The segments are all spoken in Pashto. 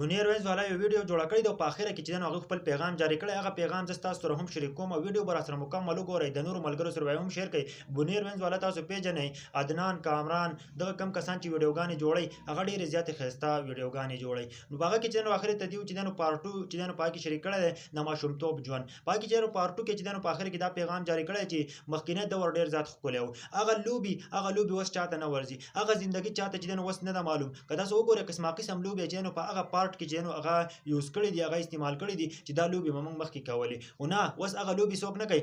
منیر وینز والا یو ویډیو جوړه کړې ده او په اخره کې چې هغه خپل پیغام جاری کړی هغه پیغام زه تاسو سره هم شریک کوم او ویډیو به راسره مکمل وګورئ د نورو ملګرو سره به هم شیر کړئ. منیر وینز والا تاسو پیژنئ، عدنان کامران دغه کم کسان چې ویډیوګانې جوړي هغه ډېرې زیاتې ښایسته ویډیوګانې جوړي. نو په هغه کې چې اخر ته دیو چې پارت 2 چې په کې شریک کړی دی د ماشومتوب ژوند په کې چې پارت 2 کې چې په اخر کې دا پیغام جاری کړی چې مخکینه دور ډېر زیات ښکلی و، هغه لوبي اوس چاته نه ورځي، هغه زندگی چاته چې اوس نه ده معلوم. که تاسو وګورئ قسمه قسم لوبې چې په هغه پارت کې چې هغه یوز کړی دی، هغه استعمال کړی دی چې دا لوبي موږ مخکې کولې او نه اوس هغه لوبي څوک نه کوي.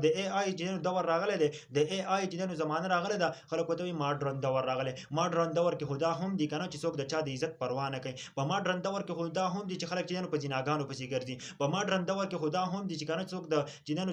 د ای آی چې دور راغلی دی، د ای آی چې زمانه راغلی ده، خلکو ته ماډرن دور راغلی. ماډرن دور کې خدا هم دي کنه چې څوک د چا د عزت پروا نه کوي. په ماډرن دور کې خدا هم دي چې خلک چې په جناګانو پسې ګرځي. په ماډرن دور کې خدا هم دي چې کنه څوک د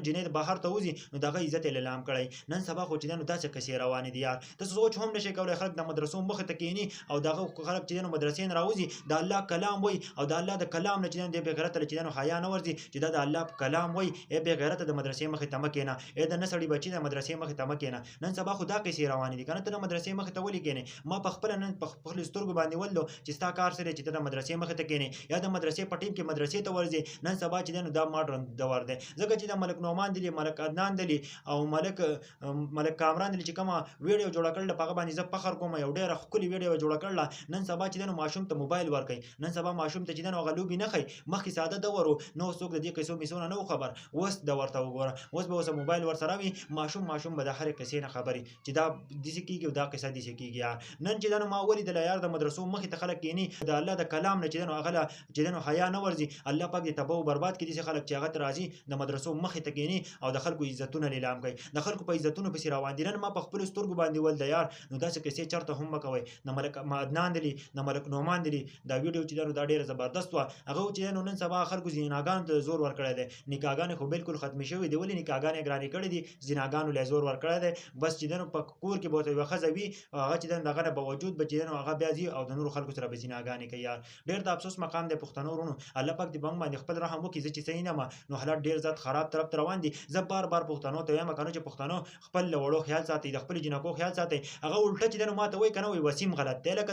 جنید بهر ته وځي نو دغه عزت اعلان کړي. نن سبا خو چې داسې کسې روان دي یار، تاسو سوچ هم نشئ کولای. خلک د مدرسو مخ ته کینی او دغه خلک چې مدرسې نه راوځي د الله کلام وای او د الله د کلام نه چې به غیرت چې حیا نه ورځي چې دا د الله کلام وای ای به غیرت د مدرسې مخ ته مکینه، ای د نسړي بچی د مدرسې مخ ته مکینه. نن سبا خدا کسې روان دي کنه ته د مدرسې مخ ته ولي کینې. ما په خپل نن په خپل سترګو باندې ولدو چې ستا کار سره چې د مدرسې مخ ته کینې یا د مدرسې په ټیم کې مدرسې ته ورځي. نن سبا چې دا ماډرن دور دی ځکه چې د ملک نومان دی، ملک عدنان دی او ملک کامران دی چې کومه ویډیو جوړه کړل په هغه باندې زه فخر کوم. یو ډیره ښکلې ویډیو جوړه کړل. نن سبا چې ماشوم ته موبایل ورکړي، نن سبا ماشوم ته چې هغه لوبي نه خي. مخکې ساده دور نو څوک د دې قصو میسونه نه خبر، اوس د ورته وګوره اوس به اوس موبایل ورسره وي، ماشوم به د هر قصې نه خبري چې دا دسی کیږي او دا قصه دسی کیږي. نن چې ما ولید د یار د مدرسو مخې ته خلک کینی د الله د کلام نه چې هغه چې حیا نه ورځي. الله پاک دې تباہ او برباد کړي دي خلک چې هغه راځي د مدرسو مخې ته کینی او د خلکو عزتونه لیلام کوي، د خلکو په عزتونو پسې روان دي. نن ما په خپل سترګو باندې ول د یار نو داسې قصې چرته هم مکوي. د ملک عدنان دی، د ملک نومان دی، دا ویډیو چې دا ډیره زبردست و. هغه چې نن سبا خلکو زیناګان ته زور ورکړی دی. نکاحګانې خو بالکل ختم شوی دی، ولې نکاحګانې ګرانې کړې دي، زیناګانو له زور ورکړی دی. بس چې په کور کې به یو ښځه وي هغه چې دغه نه باوجود به چې هغه بیا ځي او د نورو خلکو سره به زیناګانې کوي. یار ډېر د افسوس مقام دی پښتنو ورونو. الله پاک دې باندې خپل رحم وکړي. زه چې صحیح نه نو حالات ډېر زیات خراب طرف ته روان دي. زه بار پښتنو ته وایم کنه چې پښتنو خپل وړو خیال ساتي، د خپل جنکو خیال ساتي. هغه الټه چې ماته وای کنه وای وسیم غلط دی لکه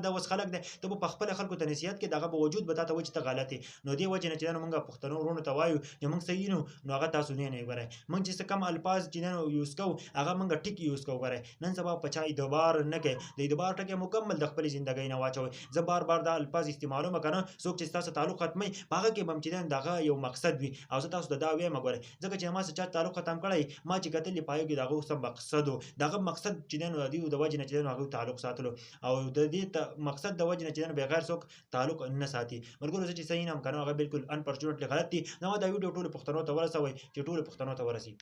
دا اوس خلک دی ته په خپل خلکو ته نصیحت کې دغه باوجود به تاسو وای چې ته غلط یې. نو دې وجه نه چې موږ پښتنو ورونو ته وایو چې موږ صحیح نو هغه تاسو نه غواړئ. موږ چې کم الفاظ چې یوز کوو هغه موږ ټیک یوز کوو. غواړئ نن سبا په چا اعتبار نه کوي، د اعتبار ټکی مکمل د خپل ژوندۍ نه واچوي. زه بار دا الفاظ استعمالوم کنه څوک چې تاسو تعلق ختمي هغه کې بم چې دغه یو مقصد وي او زه تاسو دا وایم غواړئ ځکه چې ما سره تعلق ختم کړی ما چې کتلې پایږي دغه سم مقصد دغه مقصد چې د وجه نه چې هغه تعلق ساتلو او د دې مقصد د وجه نه چې بغیر څوک تعلق نه ساتي. مرګورو چې صحیح نه کنه هغه بالکل انفورچونټلی غلط دي. نو دا ویډیو ټول پښتنو ته ورسوي چې ټول پښتنو ته ورسي.